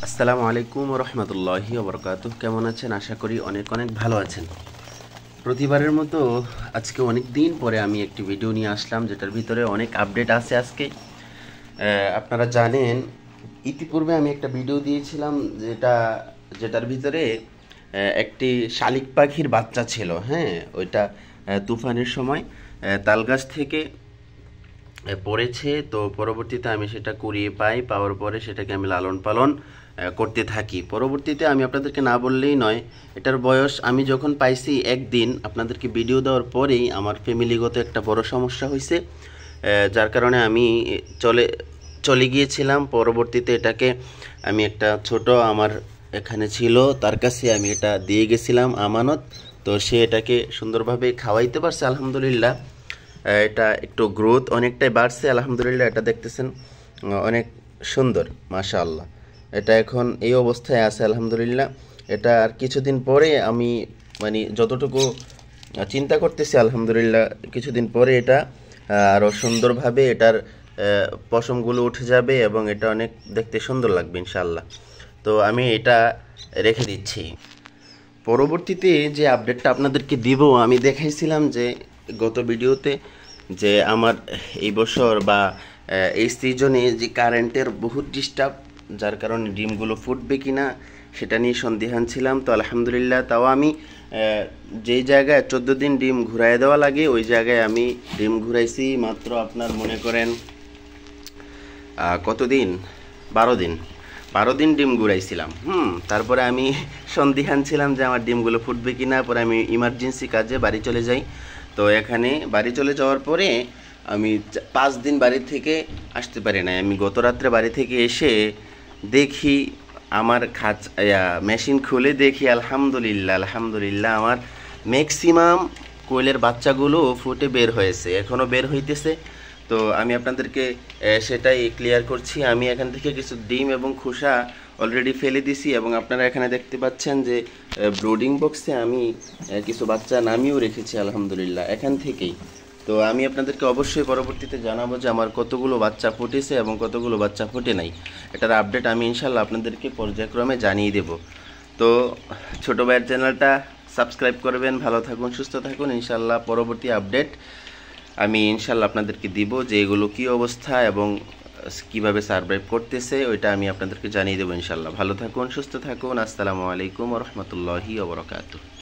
আসসালামু আলাইকুম রহমতুল্লাহি ওবরকাতুহ। কেমন আছেন? আশা করি অনেক অনেক ভালো আছেন। প্রতিবারের মতো আজকে অনেক দিন পরে আমি একটি ভিডিও নিয়ে আসলাম, যেটার ভিতরে অনেক আপডেট আছে আজকে। আপনারা জানেন, ইতিপূর্বে আমি একটা ভিডিও দিয়েছিলাম যেটার ভিতরে একটি শালিক পাখির বাচ্চা ছিল। হ্যাঁ, ওইটা তুফানের সময় তালগাছ থেকে পড়েছে। তো পরবর্তীতে আমি সেটা কুড়িয়ে পাওয়ার পরে সেটাকে আমি লালন পালন করতে থাকি। পরবর্তীতে আমি আপনাদেরকে না বললেই নয়, এটার বয়স আমি যখন পাইছি একদিন, আপনাদেরকে ভিডিও দেওয়ার পরেই আমার ফ্যামিলিগত একটা বড় সমস্যা হয়েছে, যার কারণে আমি চলে চলে গিয়েছিলাম। পরবর্তীতে এটাকে আমি একটা ছোট আমার এখানে ছিল, তার কাছে আমি এটা দিয়ে গেছিলাম আমানত। তো সে এটাকে সুন্দরভাবে খাওয়াইতে পারছে আলহামদুলিল্লাহ। এটা একটু গ্রোথ অনেকটাই বাড়ছে আলহামদুলিল্লাহ। এটা দেখতেছেন অনেক সুন্দর, মাশাআল্লাহ। এটা এখন এই অবস্থায় আছে আলহামদুলিল্লাহ। এটা আর কিছুদিন পরে আমি মানে যতটুকু চিন্তা করতেছি আলহামদুলিল্লাহ, কিছুদিন পরে এটা আরও সুন্দরভাবে এটার পশমগুলো উঠে যাবে এবং এটা অনেক দেখতে সুন্দর লাগবে ইনশাআল্লাহ। তো আমি এটা রেখে দিচ্ছি। পরবর্তীতে যে আপডেটটা আপনাদেরকে দিব, আমি দেখাইছিলাম যে গত ভিডিওতে যে আমার এই বছর বা এই সিজনে যে কারেন্টের বহুত ডিস্টার্ব, যার কারণে ডিমগুলো ফুটবে কি না সেটা নিয়ে সন্দিহান ছিলাম। তো আলহামদুলিল্লাহ, তাও আমি যেই জায়গায় 14 দিন ডিম ঘুরাই দেওয়া লাগে ওই জায়গায় আমি ডিম ঘুরাইছি মাত্র আপনার মনে করেন কতদিন, 12 দিন। 12 দিন ডিম ঘুরাইছিলাম। তারপরে আমি সন্দিহান ছিলাম যে আমার ডিমগুলো ফুটবে কি না। পরে আমি ইমার্জেন্সি কাজে বাড়ি চলে যাই। তো এখানে বাড়ি চলে যাওয়ার পরে আমি 5 দিন বাড়ি থেকে আসতে পারি নাই। আমি গত রাত্রে বাড়ি থেকে এসে দেখি আমার মেশিন খুলে দেখি আলহামদুলিল্লাহ আলহামদুলিল্লাহ আমার ম্যাক্সিমাম কোয়েলের বাচ্চাগুলো ফুটে বের হয়েছে, এখনও বের হইতেছে। তো আমি আপনাদেরকে সেটাই ক্লিয়ার করছি। আমি এখান থেকে কিছু ডিম এবং খোসা অলরেডি ফেলে দিছি এবং আপনারা এখানে দেখতে পাচ্ছেন যে ব্রোডিং বক্সে আমি কিছু বাচ্চা নামিয়েও রেখেছি আলহামদুলিল্লাহ এখান থেকেই। তো আমি আপনাদেরকে অবশ্যই পরবর্তীতে জানাবো যে আমার কতগুলো বাচ্চা ফুটেছে এবং কতগুলো বাচ্চা ফুটে নাই। এটার আপডেট আমি ইনশাল্লাহ আপনাদেরকে পর্যায়ক্রমে জানিয়ে দেব। তো ছোটো ভাইয়ের চ্যানেলটা সাবস্ক্রাইব করবেন। ভালো থাকুন, সুস্থ থাকুন। ইনশাল্লাহ পরবর্তী আপডেট আমি ইনশাল্লাহ আপনাদেরকে দিব যে এগুলো কী অবস্থা এবং কিভাবে সার্ভাইভ করতেছে, ওইটা আমি আপনাদেরকে জানিয়ে দেবো ইনশাল্লাহ। ভালো থাকুন, সুস্থ থাকুন। আসসালামু আলাইকুম রহমতুল্লাহি ওয়া বারাকাতুহু।